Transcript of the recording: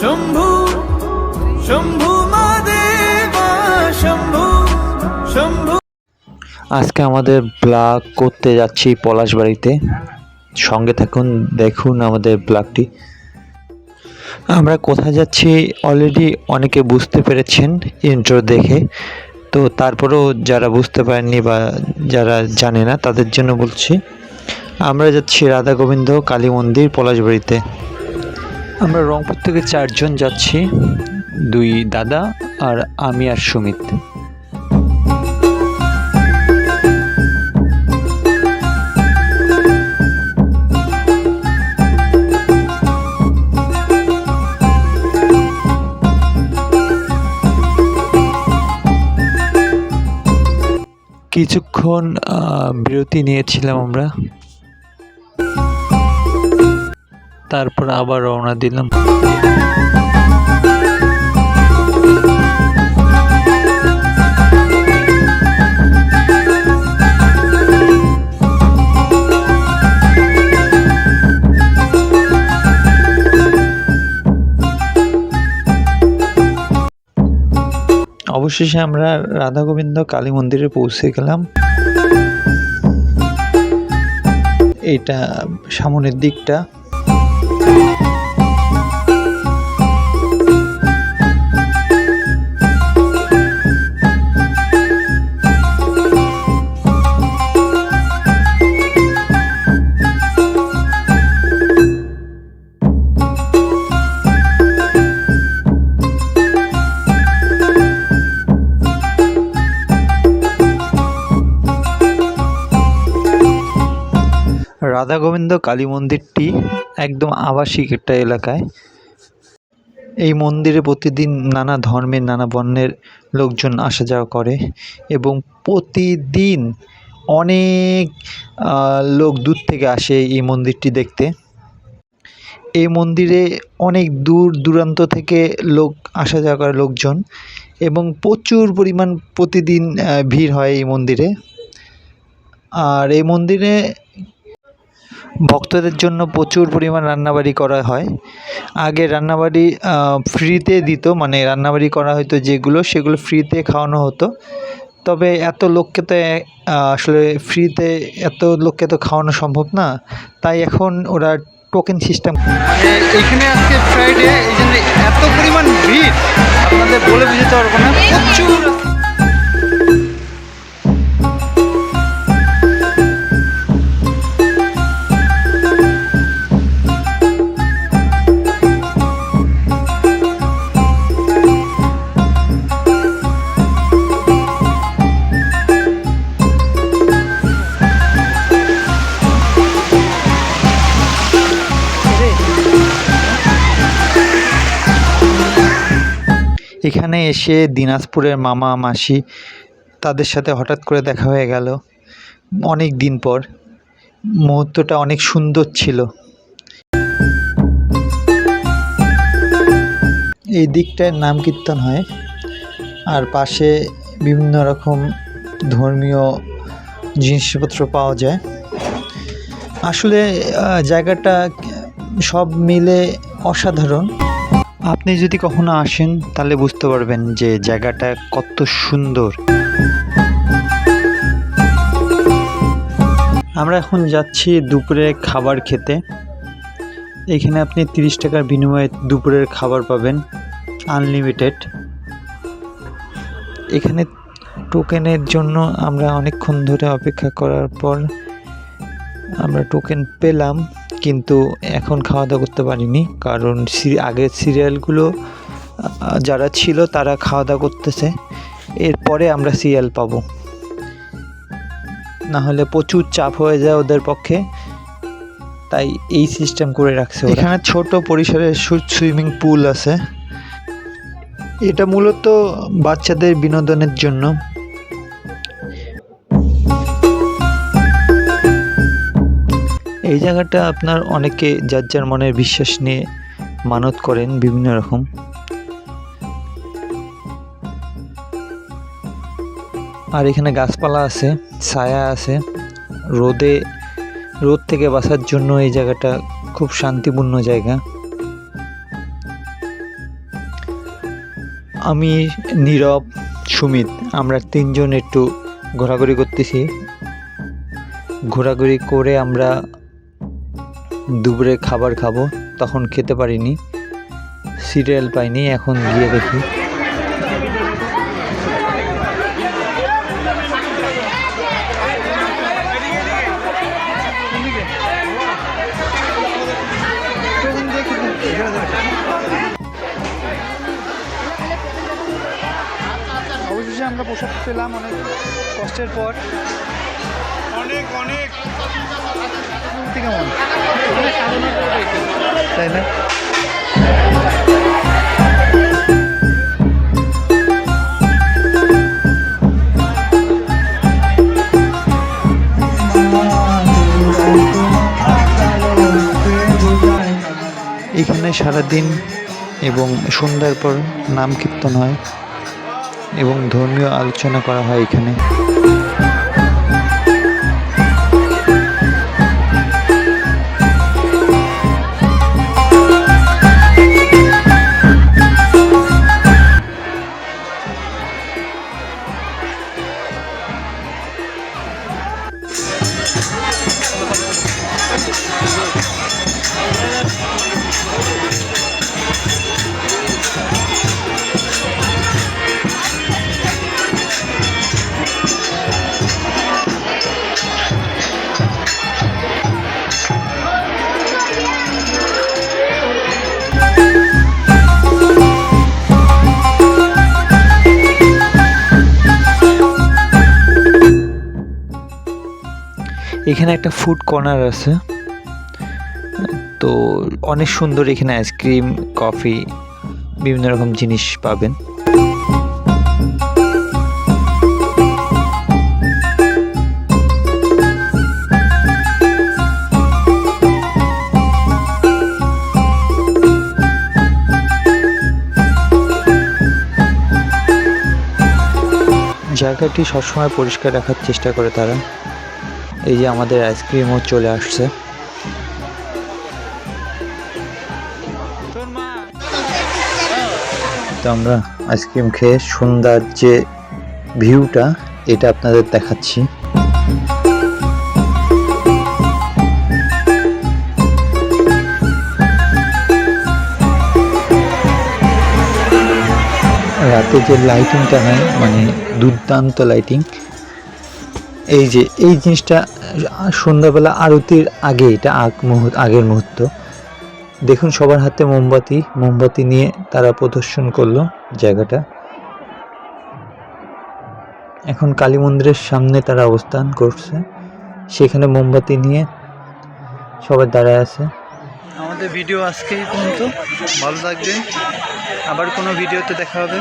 শম্ভু শম্ভু মহাদেবা শম্ভু শম্ভু। আজকে আমাদের ব্লগ করতে যাচ্ছি পলাশবাড়িতে, সঙ্গে থাকুন, দেখুন আমাদের ব্লগটি। আমরা কোথায় যাচ্ছি অলরেডি অনেকে বুঝতে পেরেছেন ইন্ট্রো দেখে, তো তারপরেও যারা বুঝতে পারেননি বা যারা জানে না তাদের জন্য বলছি, আমরা যাচ্ছি রাধা গোবিন্দ কালী মন্দির পলাশবাড়িতে। আমরা রংপুর থেকে 4 জন যাচ্ছি, 2 দাদা আর আমি আর সুমিত। কিছুক্ষণ বিরতি নিয়েছিলাম আমরা, তারপর আবার রওনা দিলাম। অবশেষে আমরা রাধা গোবিন্দ কালী মন্দিরে পৌঁছে গেলাম। এটা সামনের দিকটা। রাধা গোবিন্দ কালী মন্দিরটি একদম আবাসিক একটা এলাকায়। এই মন্দিরে প্রতিদিন নানা ধর্মের নানা বর্ণের লোকজন আসা যাওয়া করে এবং প্রতিদিন অনেক লোক দূর থেকে আসে এই মন্দিরটি দেখতে। এই মন্দিরে অনেক দূর দূরান্ত থেকে লোক আসা যাওয়া করে লোকজন, এবং প্রচুর পরিমাণ প্রতিদিন ভিড় হয় এই মন্দিরে। আর এই মন্দিরে ভক্তদের জন্য প্রচুর পরিমাণ রান্নাবাড়ি করা হয়। আগে রান্নাবাড়ি ফ্রিতে দিত, মানে রান্নাবাড়ি করা হতো যেগুলো, সেগুলো ফ্রিতে খাওয়ানো হতো। তবে এত লোককে তো আসলে ফ্রিতে এত লোককে তো খাওয়ানো সম্ভব না, তাই এখন ওরা টোকেন সিস্টেম। এখানে আজকে ফ্রাইডে, এই জন্য এত পরিমাণ ভিড় আপনাদের বলে বুঝতে পারবো না, প্রচুর। এখানে এসে দিনাজপুরের মামা মাসি তাদের সাথে হঠাৎ করে দেখা হয়ে গেল অনেক দিন পর। মুহূর্তটা অনেক সুন্দর ছিল। এই দিকটায় নাম কীর্তন হয়, আর পাশে বিভিন্ন রকম ধর্মীয় জিনিসপত্র পাওয়া যায়। আসলে জায়গাটা সব মিলে অসাধারণ। আপনি যদি কখনো আসেন তাহলে বুঝতে পারবেন যে জায়গাটা কত সুন্দর। আমরা এখন যাচ্ছি দুপুরে খাবার খেতে। এখানে আপনি 30 টাকার বিনিময়ে দুপুরের খাবার পাবেন, আনলিমিটেড। এখানে টোকেনের জন্য আমরা অনেকক্ষণ ধরে অপেক্ষা করার পর আমরা টোকেন পেলাম, কিন্তু এখন খাওয়া দাওয়া করতে পারিনি, কারণ আগের সিরিয়ালগুলো যারা ছিল তারা খাওয়া দাওয়া করতেছে। এরপরে আমরা সিরিয়াল পাবো, না হলে প্রচুর চাপ হয়ে যায় ওদের পক্ষে, তাই এই সিস্টেম করে রাখছে। এখানে ছোট পরিসরে সুইমিং পুল আছে। এটা মূলত বাচ্চাদের বিনোদনের জন্য। এই জায়গাটা আপনার অনেকে যার যার মনের বিশ্বাস নিয়ে মানত করেন বিভিন্ন রকম। আর এখানে গাছপালা আছে, ছায়া আছে, রোদ থেকে বাঁচার জন্য এই জায়গাটা খুব শান্তিপূর্ণ জায়গা। আমি, নীরব, সুমিত আমরা তিনজন একটু ঘোরাঘুরি করতেছি। ঘোরাঘুরি করে আমরা দুপুরে খাবার খাবো, তখন খেতে পারিনি, সিরিয়াল পাইনি, এখন গিয়ে দেখি। অবশেষে আমরা প্রসাদ পেলাম অনেক কষ্টের পর। অনেক অনেক কেমন তাই না? এখানে সারাদিন এবং সন্ধ্যার পর নাম কীর্তন হয় এবং ধর্মীয় আলোচনা করা হয় এখানে। এখানে একটা ফুড কর্নার আছে, তো অনেক সুন্দর। এখানে আইসক্রিম, কফি, বিভিন্ন রকম জিনিস পাবেন। জায়গাটি সবসময় পরিষ্কার রাখার চেষ্টা করে তারা। এই যে আমাদের আইসক্রিমও চলে আসছে। তো আমরা আইসক্রিম খেয়ে সন্ধ্যার যে ভিউটা এটা আপনাদের দেখাচ্ছি। রাতে যে লাইটিংটা হয় মানে দুর্দান্ত লাইটিং। এই যে এই জিনিসটা সন্ধ্যাবেলা আরতির আগে, এটা আগের মুহূর্ত। দেখুন সবার হাতে মোমবাতি নিয়ে তারা প্রদর্শন করলো জায়গাটা। এখন কালী মন্দিরের সামনে তারা অবস্থান করছে, সেখানে মোমবাতি নিয়ে সবাই দাঁড়ায় আছে। আমাদের ভিডিও আজকে এই পর্যন্ত। ভালো থাকবেন, আবার কোনো ভিডিওতে দেখা হবে।